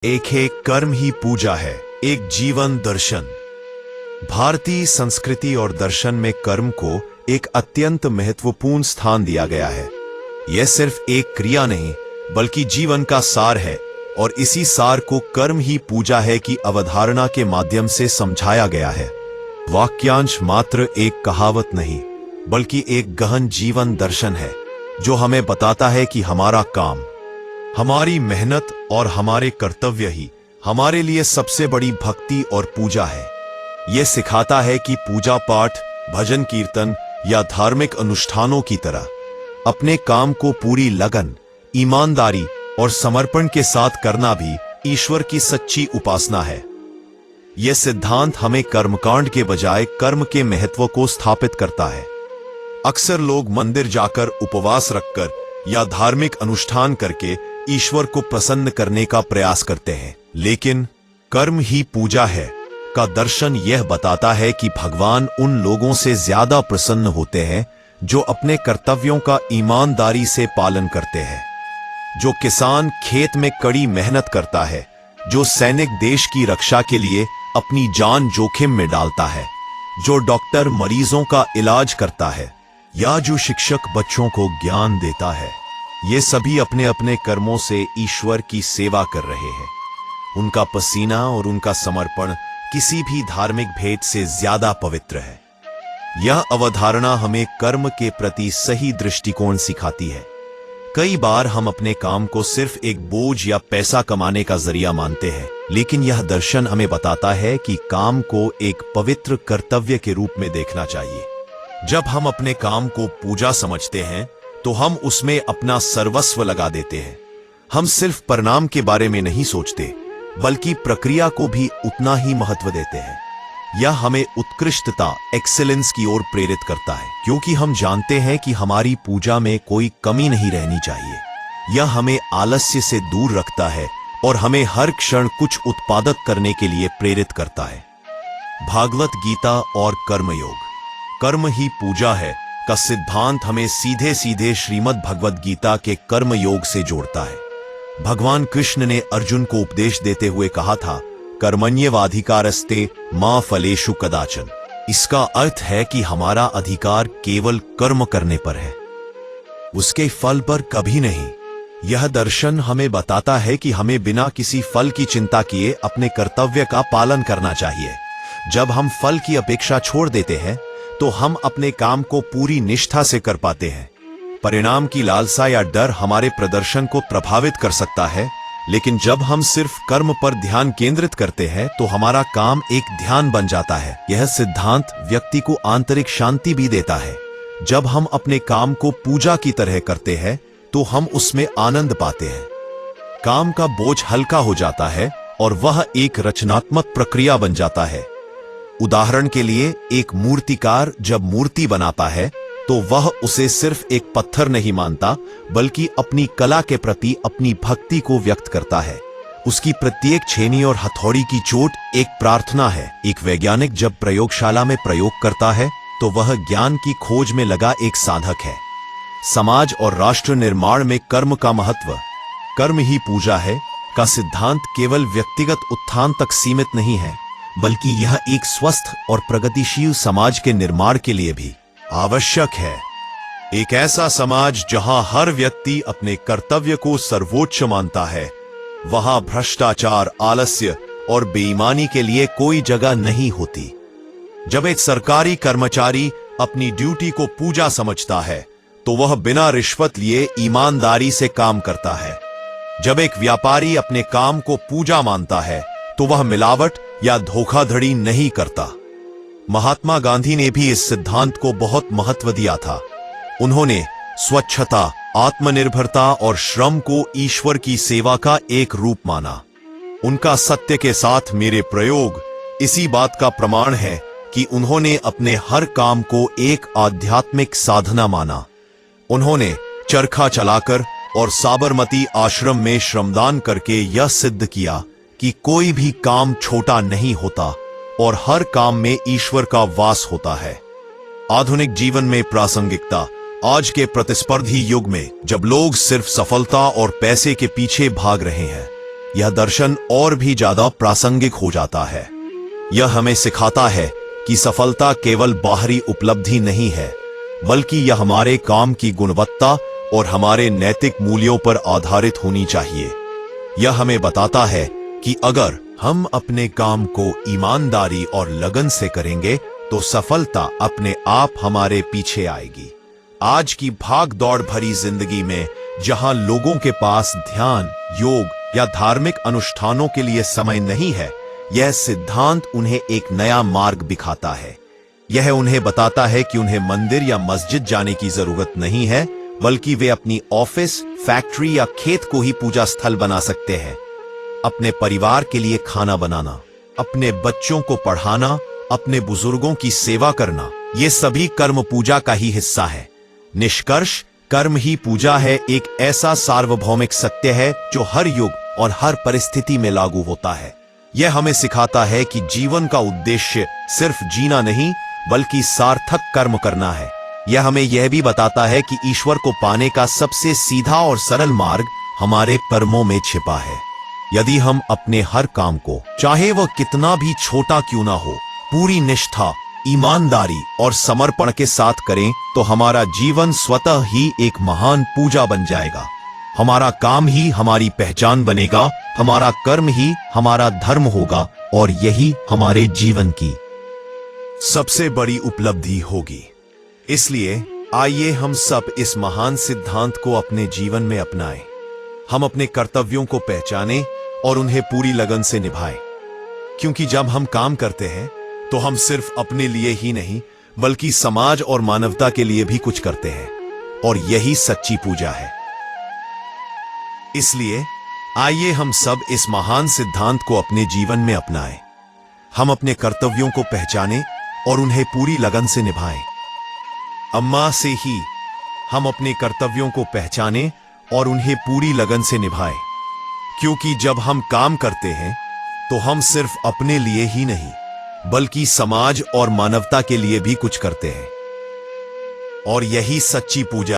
एक है कर्म ही पूजा है, एक जीवन दर्शन। भारतीय संस्कृति और दर्शन में कर्म को एक अत्यंत महत्वपूर्ण स्थान दिया गया है। यह सिर्फ एक क्रिया नहीं बल्कि जीवन का सार है और इसी सार को कर्म ही पूजा है की अवधारणा के माध्यम से समझाया गया है। वाक्यांश मात्र एक कहावत नहीं बल्कि एक गहन जीवन दर्शन है जो हमें बताता है कि हमारा काम, हमारी मेहनत और हमारे कर्तव्य ही हमारे लिए सबसे बड़ी भक्ति और पूजा है। यह सिखाता है कि पूजा पाठ, भजन कीर्तन या धार्मिक अनुष्ठानों की तरह अपने काम को पूरी लगन, ईमानदारी और समर्पण के साथ करना भी ईश्वर की सच्ची उपासना है। यह सिद्धांत हमें कर्मकांड के बजाय कर्म के महत्व को स्थापित करता है। अक्सर लोग मंदिर जाकर उपवास रखकर या धार्मिक अनुष्ठान करके ईश्वर को प्रसन्न करने का प्रयास करते हैं, लेकिन कर्म ही पूजा है का दर्शन यह बताता है कि भगवान उन लोगों से ज्यादा प्रसन्न होते हैं जो अपने कर्तव्यों का ईमानदारी से पालन करते हैं। जो किसान खेत में कड़ी मेहनत करता है, जो सैनिक देश की रक्षा के लिए अपनी जान जोखिम में डालता है, जो डॉक्टर मरीजों का इलाज करता है या जो शिक्षक बच्चों को ज्ञान देता है, ये सभी अपने अपने कर्मों से ईश्वर की सेवा कर रहे हैं। उनका पसीना और उनका समर्पण किसी भी धार्मिक भेद से ज्यादा पवित्र है। यह अवधारणा हमें कर्म के प्रति सही दृष्टिकोण सिखाती है। कई बार हम अपने काम को सिर्फ एक बोझ या पैसा कमाने का जरिया मानते हैं, लेकिन यह दर्शन हमें बताता है कि काम को एक पवित्र कर्तव्य के रूप में देखना चाहिए। जब हम अपने काम को पूजा समझते हैं तो हम उसमें अपना सर्वस्व लगा देते हैं। हम सिर्फ परिणाम के बारे में नहीं सोचते बल्कि प्रक्रिया को भी उतना ही महत्व देते हैं। यह हमें उत्कृष्टता, एक्सेलेंस की ओर प्रेरित करता है, क्योंकि हम जानते हैं कि हमारी पूजा में कोई कमी नहीं रहनी चाहिए। यह हमें आलस्य से दूर रखता है और हमें हर क्षण कुछ उत्पादक करने के लिए प्रेरित करता है। भागवत गीता और कर्मयोग, कर्म ही पूजा है का सिद्धांत हमें सीधे सीधे श्रीमद् भगवद गीता के कर्म योग से जोड़ता है। भगवान कृष्ण ने अर्जुन को उपदेश देते हुए कहा था, कर्मण्येवाधिकारस्ते मा फलेषु कदाचन। इसका अर्थ है कि हमारा अधिकार केवल कर्म करने पर है, उसके फल पर कभी नहीं। यह दर्शन हमें बताता है कि हमें बिना किसी फल की चिंता किए अपने कर्तव्य का पालन करना चाहिए। जब हम फल की अपेक्षा छोड़ देते हैं तो हम अपने काम को पूरी निष्ठा से कर पाते हैं। परिणाम की लालसा या डर हमारे प्रदर्शन को प्रभावित कर सकता है, लेकिन जब हम सिर्फ कर्म पर ध्यान केंद्रित करते हैं तो हमारा काम एक ध्यान बन जाता है। यह सिद्धांत व्यक्ति को आंतरिक शांति भी देता है। जब हम अपने काम को पूजा की तरह करते हैं तो हम उसमें आनंद पाते हैं। काम का बोझ हल्का हो जाता है और वह एक रचनात्मक प्रक्रिया बन जाता है। उदाहरण के लिए, एक मूर्तिकार जब मूर्ति बनाता है तो वह उसे सिर्फ एक पत्थर नहीं मानता बल्कि अपनी कला के प्रति अपनी भक्ति को व्यक्त करता है। उसकी प्रत्येक छेनी और हथौड़ी की चोट एक प्रार्थना है। एक वैज्ञानिक जब प्रयोगशाला में प्रयोग करता है तो वह ज्ञान की खोज में लगा एक साधक है। समाज और राष्ट्र निर्माण में कर्म का महत्व, कर्म ही पूजा है का सिद्धांत केवल व्यक्तिगत उत्थान तक सीमित नहीं है बल्कि यह एक स्वस्थ और प्रगतिशील समाज के निर्माण के लिए भी आवश्यक है। एक ऐसा समाज जहां हर व्यक्ति अपने कर्तव्य को सर्वोच्च मानता है, वहां भ्रष्टाचार, आलस्य और बेईमानी के लिए कोई जगह नहीं होती। जब एक सरकारी कर्मचारी अपनी ड्यूटी को पूजा समझता है तो वह बिना रिश्वत लिए ईमानदारी से काम करता है। जब एक व्यापारी अपने काम को पूजा मानता है तो वह मिलावट या धोखाधड़ी नहीं करता। महात्मा गांधी ने भी इस सिद्धांत को बहुत महत्व दिया था। उन्होंने स्वच्छता, आत्मनिर्भरता और श्रम को ईश्वर की सेवा का एक रूप माना। उनका सत्य के साथ मेरे प्रयोग इसी बात का प्रमाण है कि उन्होंने अपने हर काम को एक आध्यात्मिक साधना माना। उन्होंने चरखा चलाकर और साबरमती आश्रम में श्रमदान करके यह सिद्ध किया कि कोई भी काम छोटा नहीं होता और हर काम में ईश्वर का वास होता है। आधुनिक जीवन में प्रासंगिकता, आज के प्रतिस्पर्धी युग में जब लोग सिर्फ सफलता और पैसे के पीछे भाग रहे हैं, यह दर्शन और भी ज्यादा प्रासंगिक हो जाता है। यह हमें सिखाता है कि सफलता केवल बाहरी उपलब्धि नहीं है, बल्कि यह हमारे काम की गुणवत्ता और हमारे नैतिक मूल्यों पर आधारित होनी चाहिए। यह हमें बताता है कि अगर हम अपने काम को ईमानदारी और लगन से करेंगे तो सफलता अपने आप हमारे पीछे आएगी। आज की भाग दौड़ भरी जिंदगी में जहां लोगों के पास ध्यान, योग या धार्मिक अनुष्ठानों के लिए समय नहीं है, यह सिद्धांत उन्हें एक नया मार्ग दिखाता है। यह उन्हें बताता है कि उन्हें मंदिर या मस्जिद जाने की जरूरत नहीं है, बल्कि वे अपनी ऑफिस, फैक्ट्री या खेत को ही पूजा स्थल बना सकते हैं। अपने परिवार के लिए खाना बनाना, अपने बच्चों को पढ़ाना, अपने बुजुर्गों की सेवा करना, ये सभी कर्म पूजा का ही हिस्सा है। निष्कर्ष, कर्म ही पूजा है एक ऐसा सार्वभौमिक सत्य है जो हर युग और हर परिस्थिति में लागू होता है। यह हमें सिखाता है कि जीवन का उद्देश्य सिर्फ जीना नहीं, बल्कि सार्थक कर्म करना है। यह हमें यह भी बताता है कि ईश्वर को पाने का सबसे सीधा और सरल मार्ग हमारे कर्मों में छिपा है। यदि हम अपने हर काम को, चाहे वह कितना भी छोटा क्यों ना हो, पूरी निष्ठा, ईमानदारी और समर्पण के साथ करें तो हमारा जीवन स्वतः ही एक महान पूजा बन जाएगा। हमारा काम ही हमारी पहचान बनेगा, हमारा कर्म ही हमारा धर्म होगा और यही हमारे जीवन की सबसे बड़ी उपलब्धि होगी। इसलिए आइए हम सब इस महान सिद्धांत को अपने जीवन में अपनाएं। हम अपने कर्तव्यों को पहचानें और उन्हें पूरी लगन से निभाएं। क्योंकि जब हम काम करते हैं तो हम सिर्फ अपने लिए ही नहीं, बल्कि समाज और मानवता के लिए भी कुछ करते हैं, और यही सच्ची पूजा है। इसलिए आइए हम सब इस महान सिद्धांत को अपने जीवन में अपनाएं। हम अपने कर्तव्यों को पहचानें और उन्हें पूरी लगन से निभाएं। अम्मा से ही हम अपने कर्तव्यों को पहचानें और उन्हें पूरी लगन से निभाएं। क्योंकि जब हम काम करते हैं तो हम सिर्फ अपने लिए ही नहीं, बल्कि समाज और मानवता के लिए भी कुछ करते हैं, और यही सच्ची पूजा